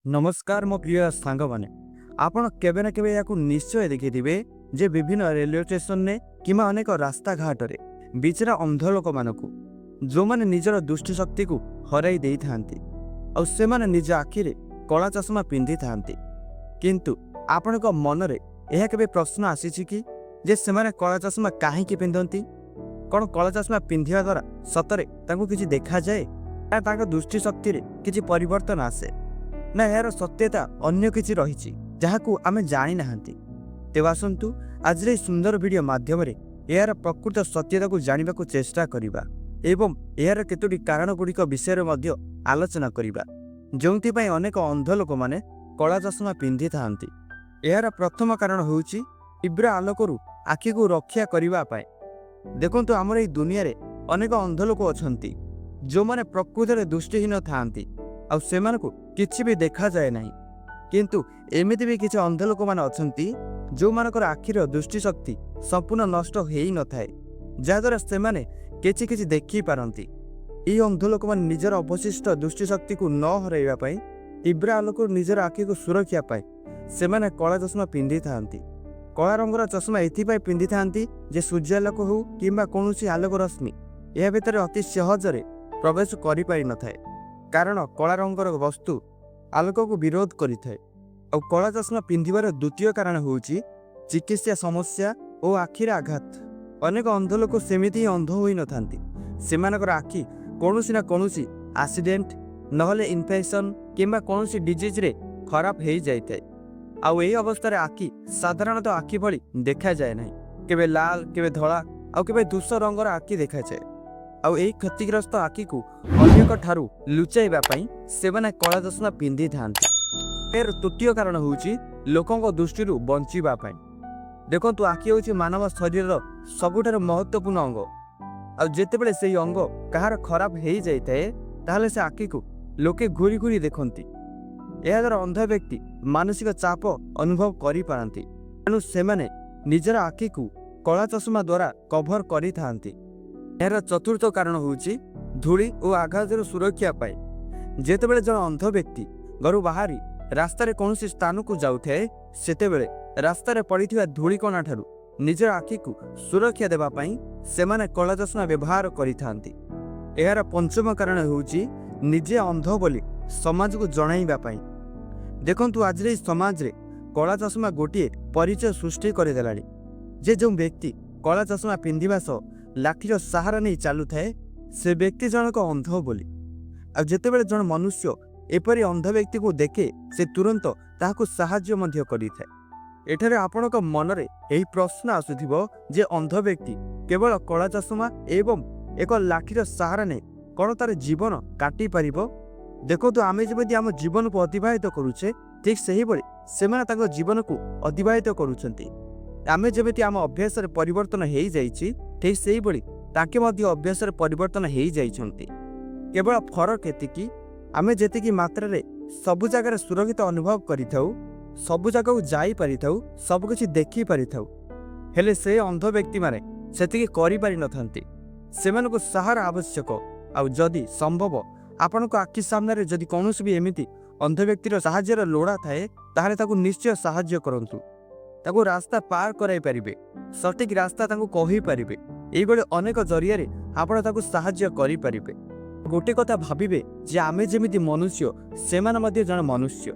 नमस्कार मो प्रिय सांग माने आपण केबे ना केबे याकू निश्चय देखिथिबे जे विभिन्न रेलवे स्टेशन ने किमा अनेक रास्ता घाट रे बिचरा अंध लोक मानकू जो माने निजर दुष्ट शक्ति को हराई देई थांती और से माने निज आखि रे कला चश्मा पिंधि थांती किंतु आपण को मन रे यह केबे प्रश्न आसीछि कि जे से माने कला चश्मा काहे की पिंधंती कोन कला चश्मा पिंधिया द्वारा सतरे तांको किछि देखा जाए या तांको दुष्ट शक्ति रे किछि परिवर्तन आसे ना यार सत्यता अन्य किछि रहिछि जहाकू आमे जानि नाहंती। तेबे आसंतु आज सुंदर वीडियो माध्यम रे यार प्रकृत सत्यता को जानिबा को चेष्टा करिबा एवं यार केतोटी कारण गुड़िक विषय रे मध्य आलोचना करिबा जोंति पय अनेक अंध लोक माने कला चश्मा पिंधि थांती। यार प्रथम कारण होउछि तीव्र आलोकरू आखि को रक्षा करिबा पाए। देखंतु हमर एई दुनिया रे अनेक अंध लोक अछंती जो माने प्रकृत रे दृष्टिहीन थांती आ सेमानकू किछि भी देखा जाए नहीं किंतु एमिति भी किछि अंध लोक माने अछंती जो मानकर आखिर दृष्टि शक्ति संपूर्ण नष्ट हेई न थाए जाद्वारा सेमाने किछि किछि देखि पारंती। ई अंध लोक माने निजर अवशिष्ट दृष्टि शक्ति को न हराइबा पई तीव्र आलोक निजर आखि को सुरक्षा पाए सेमाने कला चश्मा पिंधि थांती। कला रंगर चश्मा एथिपाई पिंधि थांती जे सूर्यालोक हो किंबा कोनोसी आलोक रश्मि या भितर अति सहजरे प्रवेश करि पारि न थाए कारण कला रंगर वस्तु आलोक को विरोध करिथाए। और कला चश्मा पिंधिबार द्वितीय कारण होउछि चिकित्सा समस्या और आखिर आघात। अनेक अंध लोक सेमिति अंध होई न थांती सेमानकर आखि कोनोसी ना कोनोसी एक्सीडेंट नहले इन्फेक्शन किंबा कोनोसी डिजीज रे खराब हेई जाइथाए। आउ एई अवस्था रे आखि साधारणतः आखि भली देखा जाए नहीं केबे लाल केबे धला आउ केबे दूसर रंगर आखि देखा जाए। आउ एई क्षतिग्रस्त आखि को अन्यक ठारू लुचाइबा पई सेमाने कला चश्मा पिंधि थांती। फेर तृतीय कारण होउछि लोकंक दृष्टिरू बंचिबा पई। देखंतु आखि होउछि मानव शरीरर सबुठार महत्वपूर्ण अंग आ जेतेबेले सेई अंग कहार खराब हेई जाइताए ताहले से आखि को लोके घूरी घूरी देखंती। एहा द्वारा अंध व्यक्ति मानसिक चाप अनुभव करि पारंती तेणु सेमाने निजर आखि को कला चश्मा द्वारा कभर करि थांती। यार चतुर्थ कारण होउछि धूली और आघात सुरक्षा पाए। जेतेबेले जन अंध व्यक्ति घर बाहरी रास्ता रे कोनोसी स्थान को जाउथाए सेतेबेले रास्ता रे पड़िथिबा धूली कणा ठारू निजर आखि को सुरक्षा देबा पई सेमाने कला चश्मा व्यवहार करिथांती। एहार पंचम कारण होउछि निजे अंध बोली समाज को जणाइबा पई। देखंतु आज रे समाज रे कला चश्मा गोटिए परिचय सृष्टि कर देलानी जे जो व्यक्ति कला चश्मा पिंधिबा सो लाठीर सहारा नहीं चलू थाए से व्यक्ति जनक अंध बोली। आ जेतेबेले जन मनुष्य एपरी अंध व्यक्ति को देखे से तुरंत ताहाको साहाय्य मध्य करिथाए। एठारे आपणक मनरे एही प्रश्न आसुथिबो जे अंध व्यक्ति केवल कला चश्मा एवं एक लाठीर सहारा नहीं कौन तार जीवन काटी पारिबो। देखो आमे जेबेदी आम जीवन को अतिबाहित करूचे ठीक सही बळे सेमाने ताको जीवन को अतिबाहित करूछंती। आमे जेबेदी आम अभ्यास रे परिवर्तन हेई जाईछि ठीक सही बळे ताके मध्य अभ्यास रे परिवर्तन हेई जाईछंती। केवल फरक एतिकी आमे जेतिकी मात्रा रे सबु जगह रे सुरक्षित अनुभव करिथाउ सबु जगह को जाई परिथाउ सब किछि देखि परिथाउ हेले से अंध व्यक्ति माने सेतिकी करि पारि नथांती। सेमानको सहारा आवश्यक आउ जदि संभव आपनको आखि सामने रे जदि कोनोसी भी एमिति अंध व्यक्तिर सहाय्यर लोड़ा थाए ताहाले ताकू निश्चय सहाय्य करंतु। ताकू रास्ता पार कराई पारिबे सठिक रास्ता ताकू कहि पारिबे एइबळे अनेक जरिया रे आपण ताकू सहाय्य करि पारिबे। गोटे कथा भाबिबे जे आमे जेमिति मनुष्य सेमान मध्ये जण मनुष्य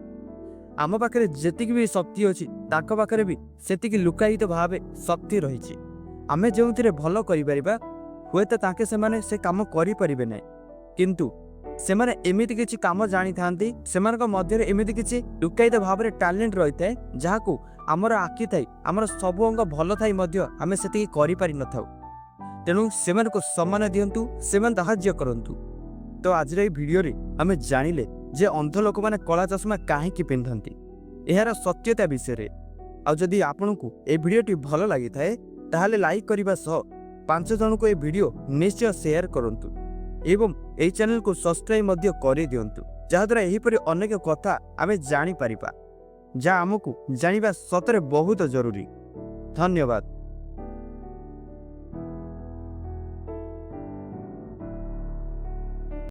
आम पाखरे जेतिकी भी शक्ति अछि ताक पाखरे भी सेतिकी लुकायित भावे शक्ति रहिछि। आमे जेउथिरे भलो करि पारिबा हुएत ताके सेमाने से काम करि पारिबे नै किंतु सेमाने एमिति किछि काम जानि थांती सेमानक मध्य रे एमिति किछि लुकायित भाव रे टैलेंट रहिताए जाहाकू आमर आखि थाई आमर सबु अंग भल थाई मध्य आमे सेतिकी करि पारि न थाउ। तेणु सेमानक सम्मान दियंतु सेमान सहाय्य करंतु। तो आज रे वीडियो रे आमे जानिले जे अंध लोक माने कला चश्मा काहे की पिंधंती एहार सत्यता विषय रे। आ जदि आपनकू ए वीडियोटी भलो लागि थाए ताहाले लाइक करिबा सह 5 जन को ए वीडियो निश्चय शेयर करंतु एवं ए चैनल को सब्सक्राइब मध्य करि दियंतु जहाद्वारा एहिपरि अनेक कथा आमे जानि परिबा जा हमकू जानिबा सतरे बहुत जरूरी। धन्यवाद।